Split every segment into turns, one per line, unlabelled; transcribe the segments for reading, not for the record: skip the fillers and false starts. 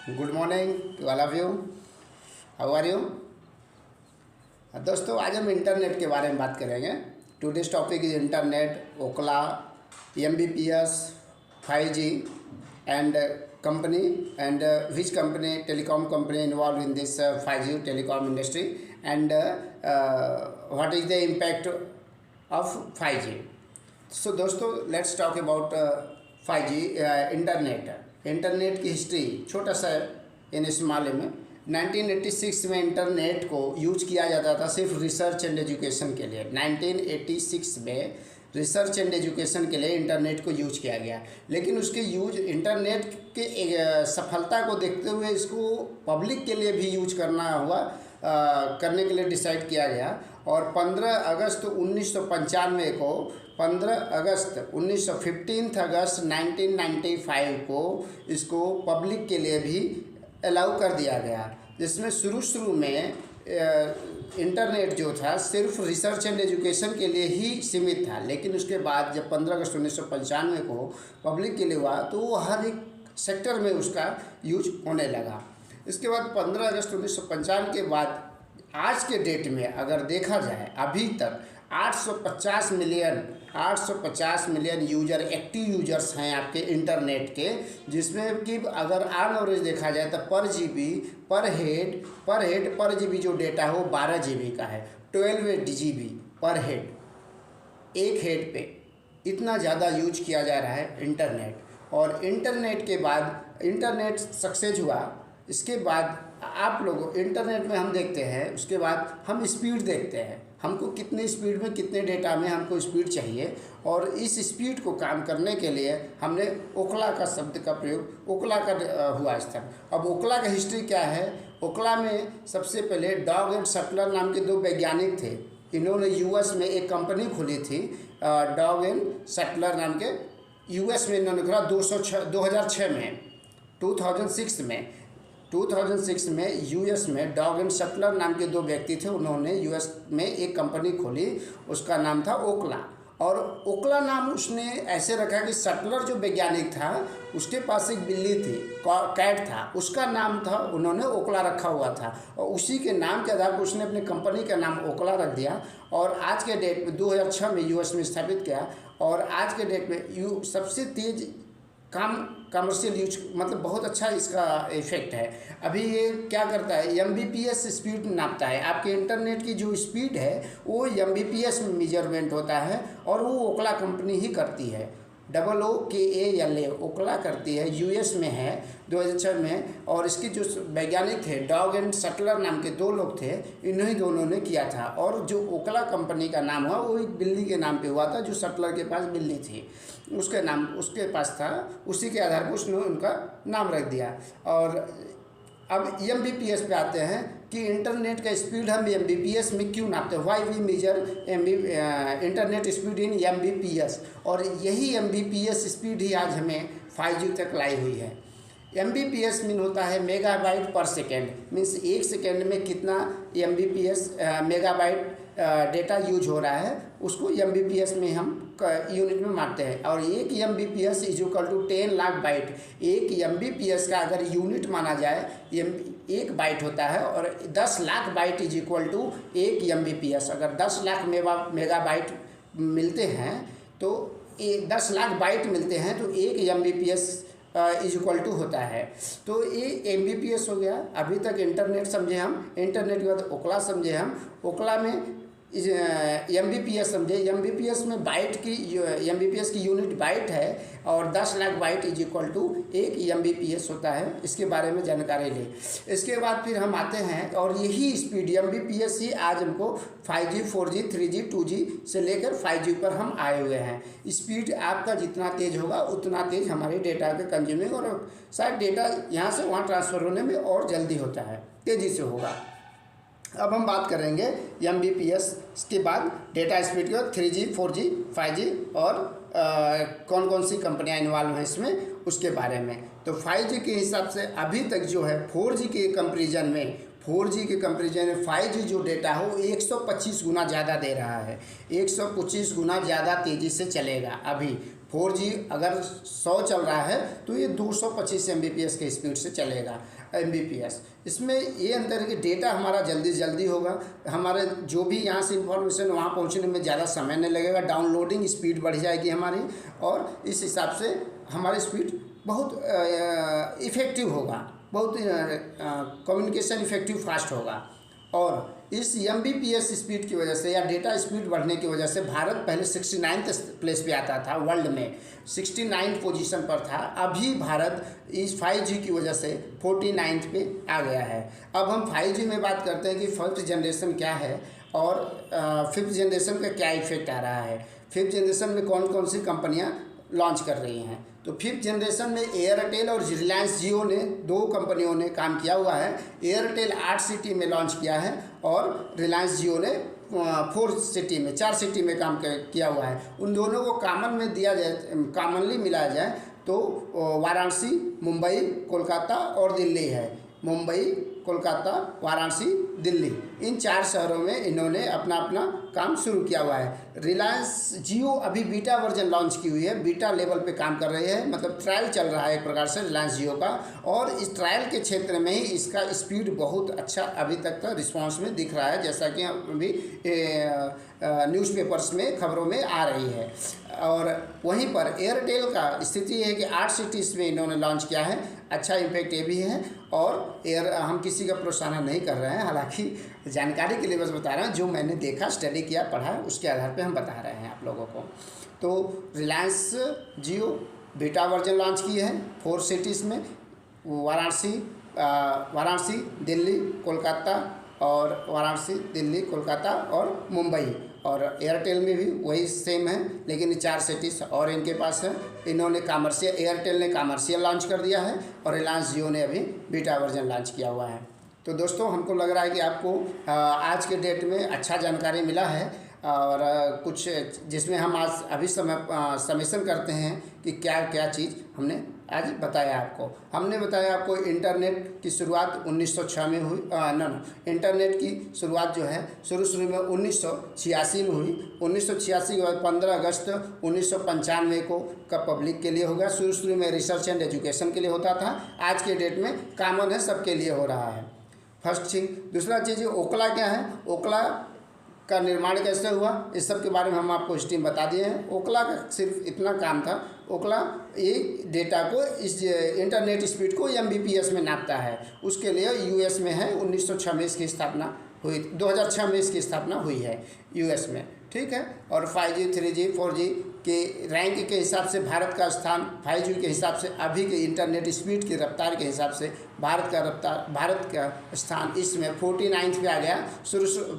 Good morning to all of you. How are you? दोस्तों, आज हम इंटरनेट के बारे में बात करेंगे। Today's topic is internet, Ookla, MBPS, 5G and company and which company telecom company involved in this 5G telecom industry and what is the impact of 5G. So दोस्तों, let's talk about 5G internet की history. छोटा सा इन इस मामले में 1986 में internet को use किया जाता था सिर्फ रिसर्च एंड एजुकेशन के लिए। 1986 में रिसर्च एंड एजुकेशन के लिए इंटरनेट को यूज किया गया, लेकिन उसके यूज इंटरनेट के सफलता को देखते हुए इसको पब्लिक के लिए भी यूज करने के लिए डिसाइड किया गया। और 15 अगस्त 1995 को 15 अगस्त 1995 को इसको पब्लिक के लिए भी अलाउ कर दिया गया, जिसमें शुरू में इंटरनेट जो था सिर्फ रिसर्च एंड एजुकेशन के लिए ही सीमित था। लेकिन उसके बाद जब 15 अगस्त 1995 को पब्लिक के लिए हुआ तो वो हर एक सेक्टर में उसका यूज होने लगा। इसके बाद 15 अगस्त 1995 के बाद आज के डेट में अगर देखा जाए, अभी तक 850 मिलियन यूजर, एक्टिव यूजर्स हैं आपके इंटरनेट के, जिसमें कि अगर ऑन एवरेज देखा जाए तो पर जीबी जो डेटा है वो 12 GB का है। 12 GB पर हेड, एक हेड पे इतना ज़्यादा यूज किया जा रहा है इंटरनेट। और इंटरनेट के बाद इंटरनेट सक्सेस हुआ। इसके बाद आप लोग इंटरनेट में हम देखते हैं, उसके बाद हम स्पीड देखते हैं, हमको कितने स्पीड में, कितने डेटा में हमको स्पीड चाहिए। और इस स्पीड को काम करने के लिए हमने ओकला का शब्द का प्रयोग, ओकला का हुआ इस्तेमाल। अब ओकला का हिस्ट्री क्या है? ओकला में सबसे पहले डॉग एंड शटलर नाम के 2 वैज्ञानिक थे। इन्होंने यूएस में एक कंपनी खोली थी, डॉग एंड शटलर नाम के। यूएस में इन्होंने खोला 2006 में, 2006 में यूएस में डॉग एंड शटलर नाम के 2 व्यक्ति थे। उन्होंने यूएस में एक कंपनी खोली, उसका नाम था ओकला। और ओकला नाम उसने ऐसे रखा कि शटलर जो वैज्ञानिक था उसके पास एक बिल्ली थी, कैट था, उसका नाम था, उन्होंने ओकला रखा हुआ था। और उसी के नाम के आधार पर उसने अपनी कंपनी का नाम ओकला रख दिया। और आज के डेट में 2006 में यूएस में स्थापित किया। और आज के डेट में सबसे तेज कमर्शियल यूज, मतलब बहुत अच्छा इसका इफेक्ट है। अभी ये क्या करता है, एमबीपीएस स्पीड नापता है। आपके इंटरनेट की जो स्पीड है वो एमबीपीएस में मेजरमेंट होता है, और वो ओकला कंपनी ही करती है। OOKALA ओकला करती है, यूएस में है, 2006 में। और इसके जो वैज्ञानिक थे, डॉग एंड शटलर नाम के 2 लोग थे, इन्हीं दोनों ने किया था। और जो ओकला कंपनी का नाम हुआ वो एक बिल्ली के नाम पे हुआ था, जो शटलर के पास बिल्ली थी, उसके नाम उसके पास था, उसी के आधार पर उसने उनका नाम रख दिया। और अब एमबीपीएस पे आते हैं कि इंटरनेट का स्पीड हम एमबीपीएस में क्यों नापते हैं, why we measure internet speed in MBPS. और यही एमबीपीएस स्पीड ही आज हमें 5G तक लाई हुई है। एमबीपीएस मीन होता है मेगाबाइट पर सेकेंड, मीन्स 1 सेकेंड में कितना एमबीपीएस मेगाबाइट डेटा यूज हो रहा है, उसको एमबीपीएस में हम यूनिट में मानते हैं। और 1 MBPS is equal to 10 lakh byte. 1 MBPS का अगर यूनिट माना जाए, 1 बाइट होता है, और 10 lakh byte is equal to 1 MBPS। अगर 10 लाख मेगाबाइट मिलते हैं तो 10 लाख बाइट मिलते हैं तो 1 MBPS इज इक्वल टू होता है। तो ये MBPS हो गया। अभी तक इंटरनेट समझे हम, इंटरनेट के बाद ओकला समझे हम। ओकला में MBPS समझे, MBPS में MBPS की यूनिट बाइट है, और 10 lakh byte is equal to 1 MBPS होता है। इसके बारे में जानकारी ले। इसके बाद फिर हम आते हैं, और यही स्पीड MBPS ही आज हमको 5G, 4G, 3G, 2G से लेकर 5G पर हम आए हुए हैं। स्पीड आपका जितना तेज़ होगा उतना तेज़ हमारे डेटा के कंज्यूमिंग, और शायद डेटा यहाँ से वहाँ ट्रांसफ़र होने में और जल्दी होता है, तेज़ी से होगा। अब हम बात करेंगे MBPS के बाद डेटा स्पीड के, 3G, 4G, 5G और कौन कौन सी कंपनियां इन्वॉल्व हैं इसमें, उसके बारे में। तो 5G के हिसाब से अभी तक जो है 4G के कंपैरिजन में 5G जो डेटा हो 125 गुना ज़्यादा दे रहा है, 125 गुना ज़्यादा तेज़ी से चलेगा अभी 4G अगर 100 चल रहा है तो ये 225 Mbps के स्पीड से चलेगा, Mbps। इसमें ये अंतर है कि डेटा हमारा जल्दी से जल्दी होगा, हमारे जो भी यहाँ से इंफॉर्मेशन वहाँ पहुँचने में ज़्यादा समय नहीं लगेगा, डाउनलोडिंग स्पीड बढ़ जाएगी हमारी, और इस हिसाब से हमारी स्पीड बहुत इफ़ेक्टिव होगा, बहुत कम्युनिकेशन इफ़ेक्टिव फास्ट होगा। और इस Mbps स्पीड की वजह से या डेटा स्पीड बढ़ने की वजह से भारत पहले 69th प्लेस पे आता था वर्ल्ड में, 69 पोजीशन पर था। अभी भारत इस 5G की वजह से 49th पे आ गया है। अब हम 5G में बात करते हैं कि 5th जनरेशन क्या है और 5th जनरेशन का क्या इफेक्ट आ रहा है, 5th जनरेशन में कौन कौन सी कंपनियाँ लॉन्च कर रही हैं। तो 5th जनरेशन में एयरटेल और रिलायंस जियो ने, दो कंपनियों ने काम किया हुआ है। एयरटेल 8 सिटी में लॉन्च किया है और रिलायंस जियो ने 4 सिटी में, 4 सिटी में काम किया हुआ है। उन दोनों को कॉमन में दिया जाए, कॉमनली मिलाया जाए तो वाराणसी, मुंबई, कोलकाता और दिल्ली है। मुंबई, कोलकाता, वाराणसी, दिल्ली, इन 4 शहरों में इन्होंने अपना अपना काम शुरू किया हुआ है। रिलायंस जियो अभी बीटा वर्जन लॉन्च की हुई है, बीटा लेवल पे काम कर रही है, मतलब ट्रायल चल रहा है एक प्रकार से रिलायंस जियो का, और इस ट्रायल के क्षेत्र में ही इसका स्पीड बहुत अच्छा अभी तक का रिस्पांस में दिख रहा है, जैसा कि अभी न्यूज़पेपर्स में खबरों में आ रही है। और वहीं पर एयरटेल का स्थिति है कि 8 सिटीज़ में इन्होंने लॉन्च किया है। अच्छा इम्पैक्ट ये भी है, और हम किसी का प्रोत्साहन नहीं कर रहे हैं, हालांकि जानकारी के लिए बस बता रहे हैं, जो मैंने देखा, स्टडी किया, पढ़ा, उसके आधार पे हम बता रहे हैं आप लोगों को। तो रिलायंस जियो बीटा वर्जन लॉन्च की है 4 सिटीज़ में, वाराणसी, दिल्ली, कोलकाता, और वाराणसी, दिल्ली, कोलकाता और मुंबई। और एयरटेल में भी वही सेम है, लेकिन 4 सिटीज़ और इनके पास है। इन्होंने कॉमर्शियल, एयरटेल ने कॉमर्शियल लॉन्च कर दिया है और रिलायंस जियो ने अभी बीटा वर्जन लॉन्च किया हुआ है। तो दोस्तों, हमको लग रहा है कि आपको आज के डेट में अच्छा जानकारी मिला है, और कुछ जिसमें हम आज अभी समेशन करते हैं कि क्या क्या चीज़ हमने आज बताया आपको। हमने बताया आपको इंटरनेट की शुरुआत 1906 में हुई, इंटरनेट की शुरुआत जो है शुरू में 1986 में हुई। 1986 के बाद 15 अगस्त 1995 को का पब्लिक के लिए होगा। शुरू में रिसर्च एंड एजुकेशन के लिए होता था, आज के डेट में कॉमन है, सबके लिए हो रहा है। First thing. दूसरा चीज़, ओकला क्या है, ओकला का निर्माण कैसे हुआ, इस सब के बारे में हम आपको स्टीम बता दिए हैं। ओकला का सिर्फ इतना काम था, ओकला एक डेटा को, इस इंटरनेट स्पीड को Mbps में नापता है। उसके लिए US में है, 1906 में इसकी स्थापना हुई, 2006 में इसकी स्थापना हुई है US में, ठीक है। और 5G, 3G, 4G के रैंक के हिसाब से भारत का स्थान, 5G के हिसाब से अभी के इंटरनेट स्पीड की रफ्तार के हिसाब से भारत का स्थान इसमें 49 पे आ गया।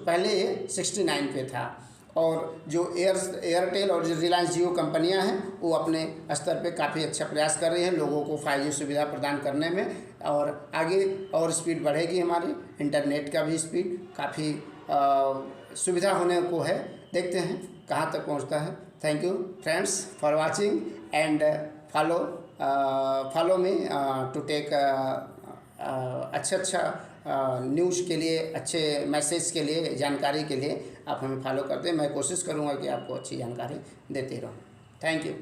पहले ये 69 पे था। और जो एयरटेल और रिलायंस जियो कंपनियां हैं, वो अपने स्तर पे काफ़ी अच्छा प्रयास कर रही हैं लोगों को 5G सुविधा प्रदान करने में, और आगे और स्पीड बढ़ेगी हमारी। इंटरनेट का भी स्पीड काफ़ी सुविधा होने को है, देखते हैं कहाँ तक पहुँचता है। Thank you friends for watching and follow me to tech अच्छा न्यूज़ के लिए, अच्छे मैसेज के लिए, जानकारी के लिए आप हमें फॉलो करते हैं। मैं कोशिश करूँगा कि आपको अच्छी जानकारी देते रहूँ। Thank you.